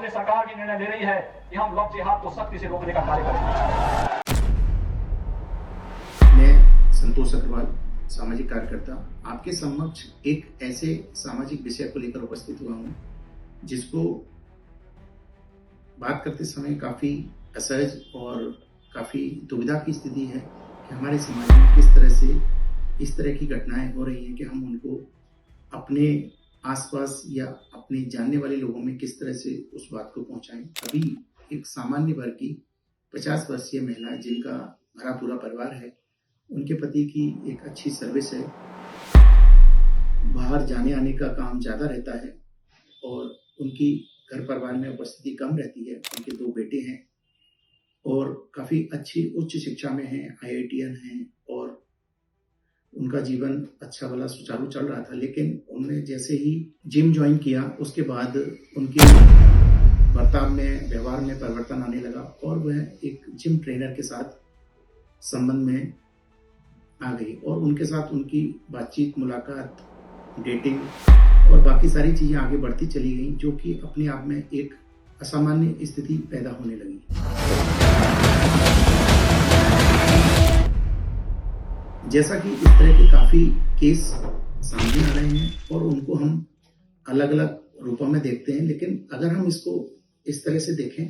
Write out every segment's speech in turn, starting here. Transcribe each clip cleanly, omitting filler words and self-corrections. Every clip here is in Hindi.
इसलिए सरकार भी निर्णय ले रही है कि हम लव जिहाद को सख्ती से रोकने का कार्य करेंगे। मैं संतोष अग्रवाल, सामाजिक कार्यकर्ता, आपके समक्ष एक ऐसे सामाजिक विषय को लेकर उपस्थित हुआ हूं जिसको बात करते समय काफी असहज और काफी दुविधा की स्थिति है कि हमारे समाज में किस तरह से इस तरह की घटनाएं हो रही हैं कि हम उनको अपने आसपास या अपने जानने वाले लोगों में किस तरह से उस बात को पहुंचाएं। अभी एक सामान्य वर्ग की 50 वर्षीय महिला जिनका भरा पूरा परिवार है, उनके पति की एक अच्छी सर्विस है, बाहर जाने आने का काम ज़्यादा रहता है और उनकी घर परिवार में उपस्थिति कम रहती है। उनके 2 बेटे हैं और काफ़ी अच्छी उच्च शिक्षा में हैं, IITian हैं और उनका जीवन अच्छा भला सुचारू चल रहा था। लेकिन उन्होंने जैसे ही जिम ज्वाइन किया उसके बाद उनके बर्ताव में, व्यवहार में परिवर्तन आने लगा और वह एक जिम ट्रेनर के साथ संबंध में आ गई और उनके साथ उनकी बातचीत, मुलाकात, डेटिंग और बाकी सारी चीज़ें आगे बढ़ती चली गई, जो कि अपने आप में एक असामान्य स्थिति पैदा होने लगी। जैसा कि इस तरह के काफ़ी केस सामने आ रहे हैं और उनको हम अलग अलग रूपों में देखते हैं, लेकिन अगर हम इसको इस तरह से देखें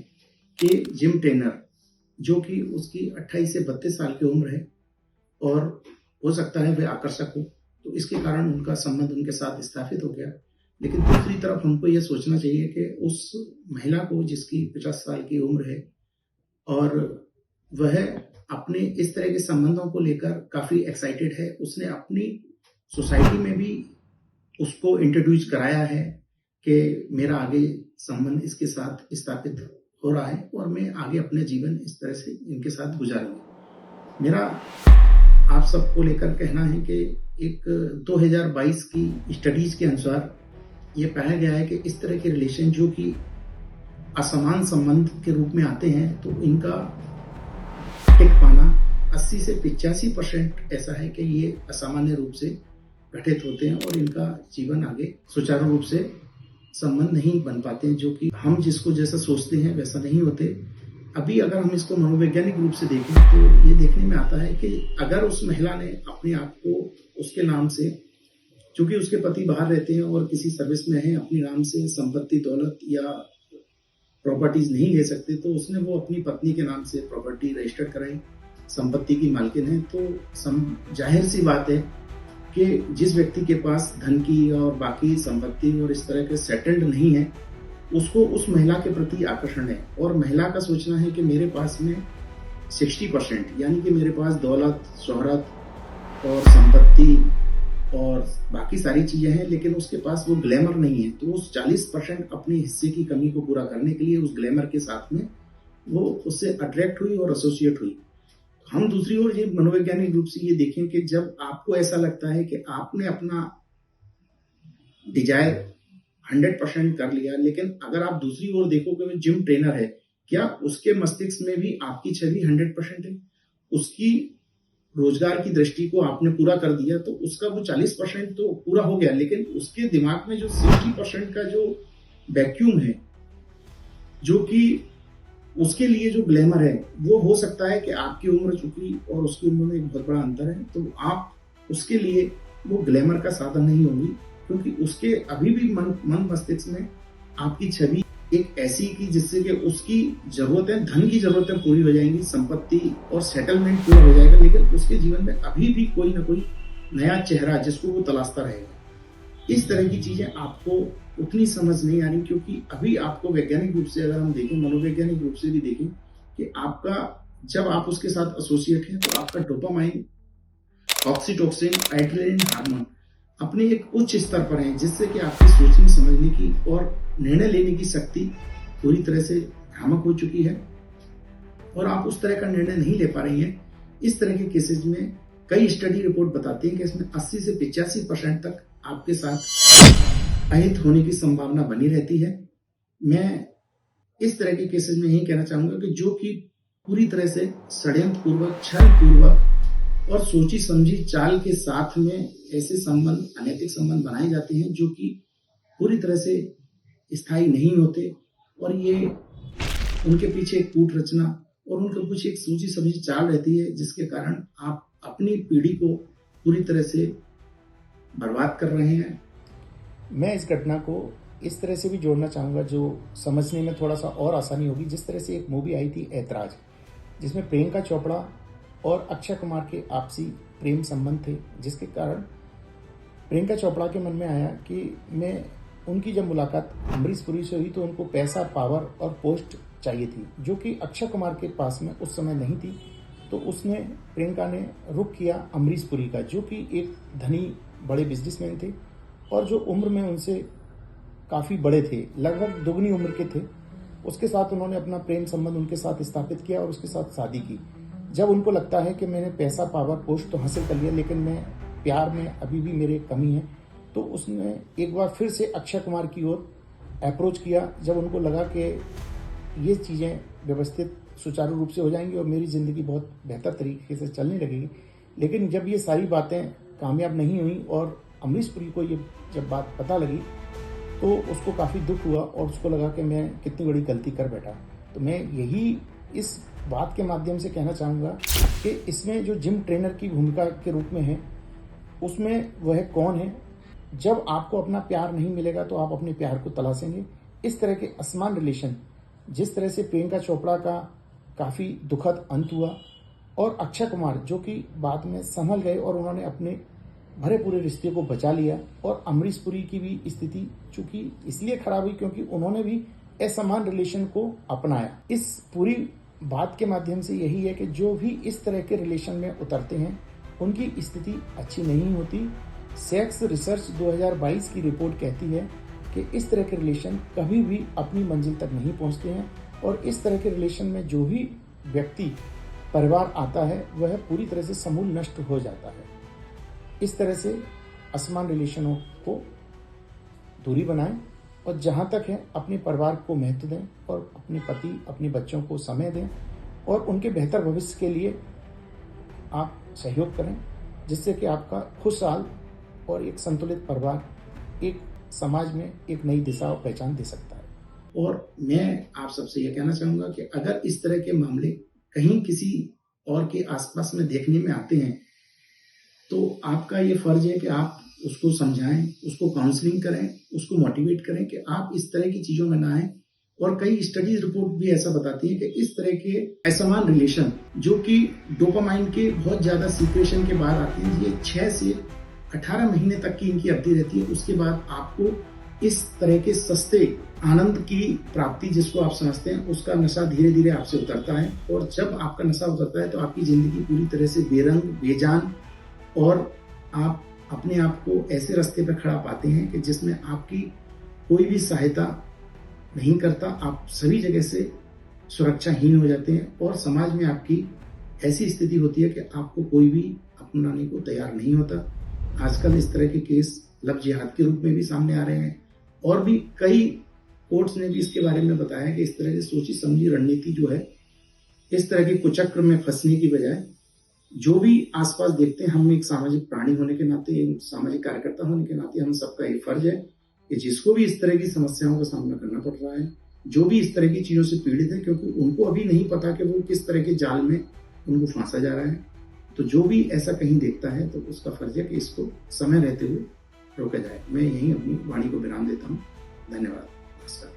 कि जिम ट्रेनर जो कि उसकी 28 से 32 साल की उम्र है और हो सकता है वह आकर्षक हो, तो इसके कारण उनका संबंध उनके साथ स्थापित हो गया। लेकिन दूसरी तरफ हमको यह सोचना चाहिए कि उस महिला को जिसकी 50 साल की उम्र है और वह अपने इस तरह के संबंधों को लेकर काफ़ी एक्साइटेड है, उसने अपनी सोसाइटी में भी उसको इंट्रोड्यूस कराया है कि मेरा आगे संबंध इसके साथ स्थापित हो रहा है और मैं आगे अपने जीवन इस तरह से इनके साथ गुजारूंगी। मेरा आप सबको लेकर कहना है कि एक 2022 की स्टडीज के अनुसार ये पाया गया है कि इस तरह के रिलेशन जो कि असमान संबंध के रूप में आते हैं, तो इनका टिक पाना 80 से 85% ऐसा है कि ये असामान्य रूप से घटित होते हैं और इनका जीवन आगे सुचारू रूप से संबंध नहीं बन पाते हैं, जो कि हम जिसको जैसा सोचते हैं वैसा नहीं होते। अभी अगर हम इसको मनोवैज्ञानिक रूप से देखें तो ये देखने में आता है कि अगर उस महिला ने अपने आप को उसके नाम से, चूंकि उसके पति बाहर रहते हैं और किसी सर्विस में हैं, अपने नाम से संपत्ति, दौलत या प्रॉपर्टीज नहीं ले सकते, तो उसने वो अपनी पत्नी के नाम से प्रॉपर्टी रजिस्टर कराई, संपत्ति की मालकिन है। तो जाहिर सी बात है कि जिस व्यक्ति के पास धन की और बाकी संपत्ति और इस तरह के सेटल्ड नहीं है, उसको उस महिला के प्रति आकर्षण है और महिला का सोचना है कि मेरे पास में 60% यानी कि मेरे पास दौलत, शोहरत और संपत्ति और बाकी सारी चीजें हैं, लेकिन उसके पास वो ग्लैमर नहीं है। तो उस 40% अपने हिस्से की कमी को पूरा करने के लिए उस ग्लैमर के साथ में वो उससे अट्रैक्ट हुई और एसोसिएट हुई। हम दूसरी ओर ये मनोवैज्ञानिक रूप से ये देखें कि जब आपको ऐसा लगता है कि आपने अपना डिजायर 100% कर लिया, लेकिन अगर आप दूसरी ओर देखो कि वो जिम ट्रेनर है, क्या उसके मस्तिष्क में भी आपकी छवि 100% है? उसकी रोजगार की दृष्टि को आपने पूरा कर दिया तो उसका वो 40% तो पूरा हो गया, लेकिन उसके दिमाग में जो 60% का जो वैक्यूम है, जो कि उसके लिए जो ग्लैमर है, वो हो सकता है कि आपकी उम्र चुकी और उसकी उम्र में एक बहुत बड़ा अंतर है, तो आप उसके लिए वो ग्लैमर का साधन नहीं होंगी, क्योंकि उसके अभी भी मन मस्तिष्क में आपकी छवि एक ऐसी की जिससे कि उसकी जरूरतें, धन की जरूरतें पूरी हो जाएंगी, संपत्ति और सेटलमेंट पूरा हो जाएगा, लेकिन उसके जीवन में अभी भी कोई ना कोई नया चेहरा जिसको वो तलाशता रहेगा। इस तरह की चीजें आपको उतनी समझ नहीं आ रही, क्योंकि अभी आपको वैज्ञानिक रूप से अगर हम देखें, मनोवैज्ञानिक रूप से भी देखें कि आपका जब आप उसके साथ एसोसिएट हैं तो आपका डोपामाइन, ऑक्सीटोसिन, एड्रेनलिन हार्मोन अपने एक उच्च स्तर पर हैं, जिससे कि आपकी सोचने समझने की और निर्णय लेने की शक्ति पूरी तरह से भ्रामक हो चुकी है और आप उस तरह का निर्णय नहीं ले पा रही हैं। इस तरह के केसेस में कई स्टडी रिपोर्ट बताती हैं कि इसमें 80 से 85% तक आपके साथ अहित होने की संभावना बनी रहती है। मैं इस तरह के केसेस में यही कहना चाहूंगा कि जो कि पूरी तरह से षड्यंत्र पूर्वक, छल पूर्वक और सोची समझी चाल के साथ में ऐसे संबंध, अनैतिक संबंध बनाए जाते हैं जो कि पूरी तरह से स्थायी नहीं होते और ये उनके पीछे एक कूट रचना और उनके पीछे एक सूझी समझी चाल रहती है, जिसके कारण आप अपनी पीढ़ी को पूरी तरह से बर्बाद कर रहे हैं। मैं इस घटना को इस तरह से भी जोड़ना चाहूँगा जो समझने में थोड़ा सा और आसानी होगी। जिस तरह से एक मूवी आई थी ऐतराज, जिसमें प्रियंका चोपड़ा और अक्षय कुमार के आपसी प्रेम संबंध थे, जिसके कारण प्रियंका चोपड़ा के मन में आया कि मैं उनकी जब मुलाकात अमरीश पुरी से हुई तो उनको पैसा, पावर और पोस्ट चाहिए थी, जो कि अक्षय कुमार के पास में उस समय नहीं थी। तो उसने प्रियंका ने रुख किया अमरीश पुरी का, जो कि एक धनी बड़े बिजनेसमैन थे और जो उम्र में उनसे काफ़ी बड़े थे, लगभग दुगनी उम्र के थे। उसके साथ उन्होंने अपना प्रेम संबंध उनके साथ स्थापित किया और उसके साथ शादी की। जब उनको लगता है कि मैंने पैसा, पावर, पोस्ट तो हासिल कर लिया, लेकिन मैं प्यार में अभी भी मेरे कमी है, तो उसने एक बार फिर से अक्षय कुमार की ओर अप्रोच किया। जब उनको लगा कि ये चीज़ें व्यवस्थित सुचारू रूप से हो जाएंगी और मेरी ज़िंदगी बहुत बेहतर तरीके से चलने लगेगी। लेकिन जब ये सारी बातें कामयाब नहीं हुई और अमरीश पुरी को ये जब बात पता लगी तो उसको काफ़ी दुख हुआ और उसको लगा कि मैं कितनी बड़ी गलती कर बैठा। तो मैं यही इस बात के माध्यम से कहना चाहूँगा कि इसमें जो जिम ट्रेनर की भूमिका के रूप में है, उसमें वह कौन है। जब आपको अपना प्यार नहीं मिलेगा तो आप अपने प्यार को तलाशेंगे। इस तरह के असमान रिलेशन, जिस तरह से प्रियंका चोपड़ा का काफ़ी दुखद अंत हुआ और अक्षय कुमार जो कि बाद में संभल गए और उन्होंने अपने भरे पूरे रिश्ते को बचा लिया, और अमरीश पुरी की भी स्थिति चूंकि इसलिए खराब हुई क्योंकि उन्होंने भी असमान रिलेशन को अपनाया। इस पूरी बात के माध्यम से यही है कि जो भी इस तरह के रिलेशन में उतरते हैं उनकी स्थिति अच्छी नहीं होती। सेक्स रिसर्च 2022 की रिपोर्ट कहती है कि इस तरह के रिलेशन कभी भी अपनी मंजिल तक नहीं पहुंचते हैं और इस तरह के रिलेशन में जो भी व्यक्ति परिवार आता है वह पूरी तरह से समूल नष्ट हो जाता है। इस तरह से असमान रिलेशनों को दूरी बनाएं और जहाँ तक है अपने परिवार को महत्व दें और अपने पति, अपने बच्चों को समय दें और उनके बेहतर भविष्य के लिए आप सहयोग करें, जिससे कि आपका खुशहाल और एक संतुलित परिवार एक समाज में एक नई दिशा और पहचान दे सकता है। और मैं आप सबसे यह कहना चाहूँगा कि अगर इस तरह के मामले कहीं किसी और के आसपास में देखने में आते हैं तो आपका ये फर्ज है कि आप उसको समझाएं, उसको काउंसलिंग करें, उसको मोटिवेट करें कि आप इस तरह की चीज़ों में ना आए। और कई स्टडीज रिपोर्ट भी ऐसा बताती है कि इस तरह के असमान रिलेशन जो कि डोपामाइन के बहुत ज़्यादा सीक्रेशन के बाद आते हैं, ये 6 से 18 महीने तक की इनकी अवधि रहती है। उसके बाद आपको इस तरह के सस्ते आनंद की प्राप्ति, जिसको आप समझते हैं, उसका नशा धीरे धीरे आपसे उतरता है। और जब आपका नशा उतरता है तो आपकी ज़िंदगी पूरी तरह से बेरंग, बेजान और आप अपने आप को ऐसे रास्ते पर खड़ा पाते हैं कि जिसमें आपकी कोई भी सहायता नहीं करता। आप सभी जगह से सुरक्षाहीन हो जाते हैं और समाज में आपकी ऐसी स्थिति होती है कि आपको कोई भी अपनाने को तैयार नहीं होता। आजकल इस तरह के केस लव जिहाद के रूप में भी सामने आ रहे हैं और भी कई कोर्ट्स ने भी इसके बारे में बताया कि इस तरह की सोची समझी रणनीति जो है, इस तरह के कुचक्र में फंसने की बजाय जो भी आसपास देखते हैं, हम एक सामाजिक प्राणी होने के नाते, एक सामाजिक कार्यकर्ता होने के नाते हम सबका एक फर्ज है कि जिसको भी इस तरह की समस्याओं का सामना करना पड़ रहा है, जो भी इस तरह की चीज़ों से पीड़ित है, क्योंकि उनको अभी नहीं पता कि वो किस तरह के जाल में उनको फांसा जा रहा है, तो जो भी ऐसा कहीं देखता है तो उसका फर्ज है कि इसको समय रहते हुए रोका जाए। मैं यहीं अपनी वाणी को विराम देता हूँ। धन्यवाद। नमस्कार।